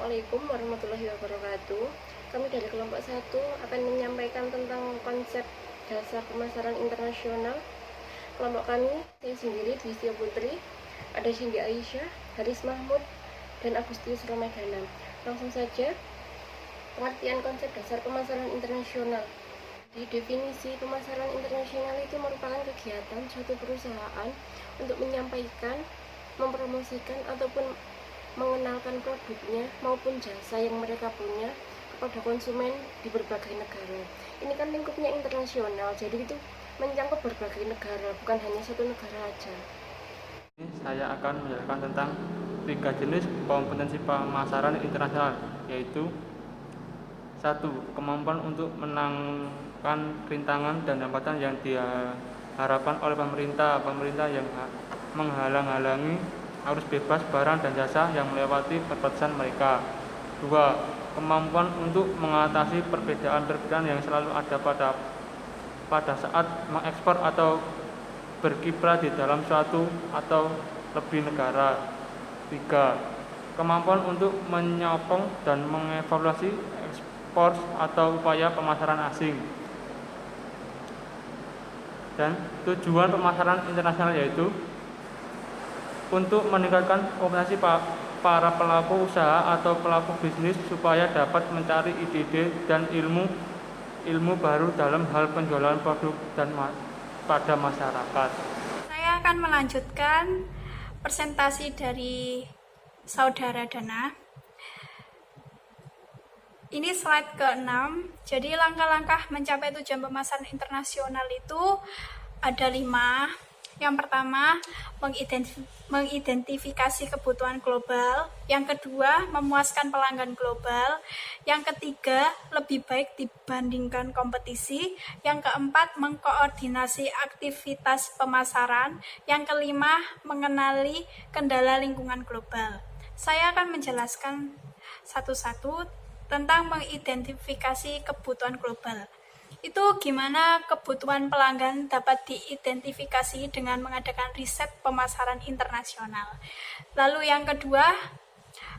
Assalamualaikum warahmatullahi wabarakatuh. Kami dari kelompok 1 akan menyampaikan tentang konsep dasar pemasaran internasional. Kelompok kami, saya sendiri, Dwi Putri, ada Cindy Aisyah, Haris Mahmud, dan Agustius Ramadana. Langsung saja, pengertian konsep dasar pemasaran internasional. Di definisi pemasaran internasional itu merupakan kegiatan suatu perusahaan untuk menyampaikan, mempromosikan, ataupun mengenalkan produknya maupun jasa yang mereka punya kepada konsumen di berbagai negara. Ini kan lingkupnya internasional, jadi itu mencakup berbagai negara, bukan hanya satu negara aja. Saya akan menjelaskan tentang 3 jenis kompetensi pemasaran internasional, yaitu 1. Kemampuan untuk menangkan rintangan dan hambatan yang diharapkan oleh pemerintah yang menghalang-halangi arus bebas barang dan jasa yang melewati perbatasan mereka. 2. Kemampuan untuk mengatasi perbedaan-perbedaan yang selalu ada pada saat mengekspor atau berkiprah di dalam suatu atau lebih negara. 3. Kemampuan untuk menyokong dan mengevaluasi ekspor atau upaya pemasaran asing. Dan tujuan pemasaran internasional yaitu untuk meningkatkan kompetensi para pelaku usaha atau pelaku bisnis supaya dapat mencari ide-ide dan ilmu baru dalam hal penjualan produk dan pada masyarakat. Saya akan melanjutkan presentasi dari Saudara Dana. Ini slide ke-6. Jadi langkah-langkah mencapai tujuan pemasaran internasional itu ada 5. Yang pertama, mengidentifikasi kebutuhan global. Yang kedua, memuaskan pelanggan global. Yang ketiga, lebih baik dibandingkan kompetisi. Yang keempat, mengkoordinasi aktivitas pemasaran. Yang kelima, mengenali kendala lingkungan global. Saya akan menjelaskan satu-satu tentang mengidentifikasi kebutuhan global. Itu gimana kebutuhan pelanggan dapat diidentifikasi dengan mengadakan riset pemasaran internasional. Lalu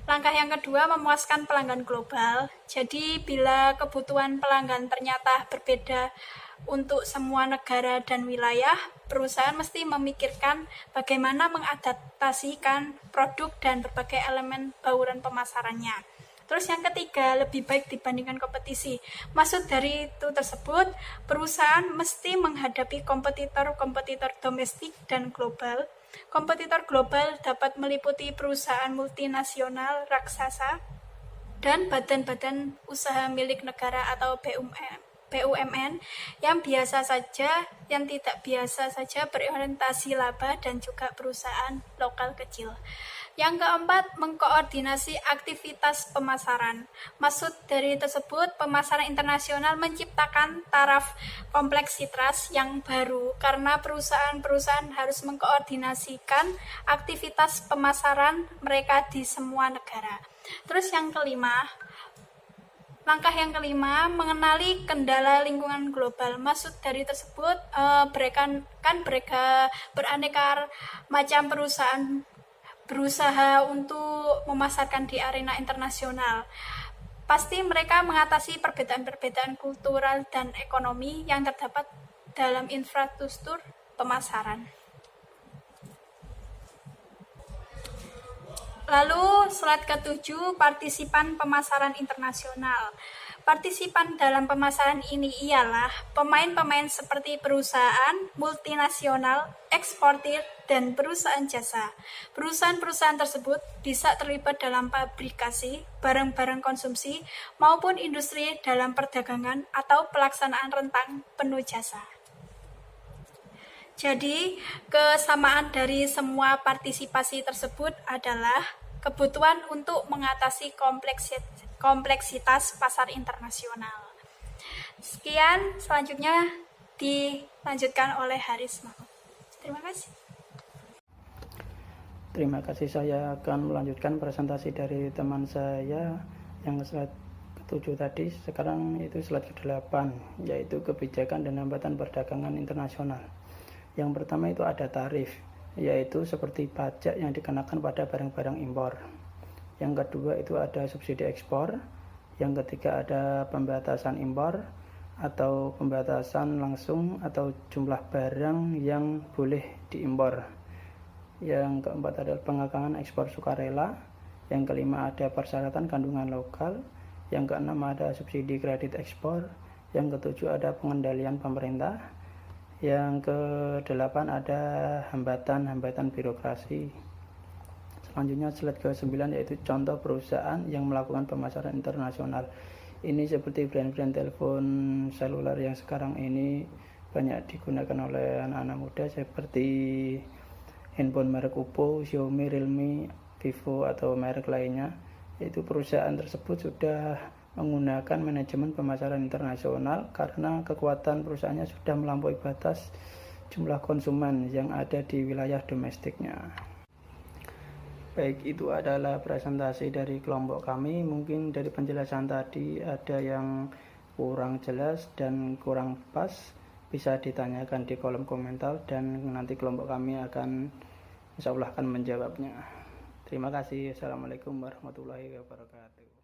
langkah yang kedua memuaskan pelanggan global. Jadi bila kebutuhan pelanggan ternyata berbeda untuk semua negara dan wilayah, perusahaan mesti memikirkan bagaimana mengadaptasikan produk dan berbagai elemen bauran pemasarannya. Terus yang ketiga, lebih baik dibandingkan kompetisi. Maksud dari itu tersebut, perusahaan mesti menghadapi kompetitor domestik dan global. Kompetitor global dapat meliputi perusahaan multinasional raksasa dan badan-badan usaha milik negara atau BUMN yang tidak biasa saja berorientasi laba dan juga perusahaan lokal kecil. Yang keempat, mengkoordinasi aktivitas pemasaran. Maksud dari tersebut, pemasaran internasional menciptakan taraf kompleksitas yang baru karena perusahaan-perusahaan harus mengkoordinasikan aktivitas pemasaran mereka di semua negara. Terus langkah yang kelima, mengenali kendala lingkungan global. Maksud dari tersebut, beraneka macam perusahaan berusaha untuk memasarkan di arena internasional. Pasti mereka mengatasi perbedaan-perbedaan kultural dan ekonomi yang terdapat dalam infrastruktur pemasaran. Lalu slide ke-7, partisipan pemasaran internasional. Partisipan dalam pemasaran ini ialah pemain-pemain seperti perusahaan multinasional, eksportir, dan perusahaan jasa. Perusahaan-perusahaan tersebut bisa terlibat dalam pabrikasi, barang-barang konsumsi, maupun industri dalam perdagangan atau pelaksanaan rentang penuh jasa. Jadi, kesamaan dari semua partisipasi tersebut adalah kebutuhan untuk mengatasi kompleksitas pasar internasional. Sekian, selanjutnya dilanjutkan oleh Haris Mahmud. Terima kasih. Terima kasih, saya akan melanjutkan presentasi dari teman saya yang slide ke-7 tadi. Sekarang itu slide ke-8, yaitu kebijakan dan hambatan perdagangan internasional. Yang pertama itu ada tarif, yaitu seperti pajak yang dikenakan pada barang-barang impor. yang kedua itu ada subsidi ekspor, yang ketiga ada pembatasan impor atau pembatasan langsung atau jumlah barang yang boleh diimpor. Yang keempat adalah pengekangan ekspor sukarela. Yang kelima ada persyaratan kandungan lokal. Yang keenam ada subsidi kredit ekspor. Yang ketujuh ada pengendalian pemerintah. Yang kedelapan ada hambatan-hambatan birokrasi. Selanjutnya slide ke-9 yaitu contoh perusahaan yang melakukan pemasaran internasional. Ini seperti brand-brand telepon seluler yang sekarang ini banyak digunakan oleh anak-anak muda seperti handphone merek Oppo, Xiaomi, Realme, Vivo atau merek lainnya. Yaitu perusahaan tersebut sudah menggunakan manajemen pemasaran internasional karena kekuatan perusahaannya sudah melampaui batas jumlah konsumen yang ada di wilayah domestiknya. Baik, itu adalah presentasi dari kelompok kami. Mungkin dari penjelasan tadi ada yang kurang jelas dan kurang pas, bisa ditanyakan di kolom komentar dan nanti kelompok kami akan insya Allah akan menjawabnya. Terima kasih. Assalamualaikum warahmatullahi wabarakatuh.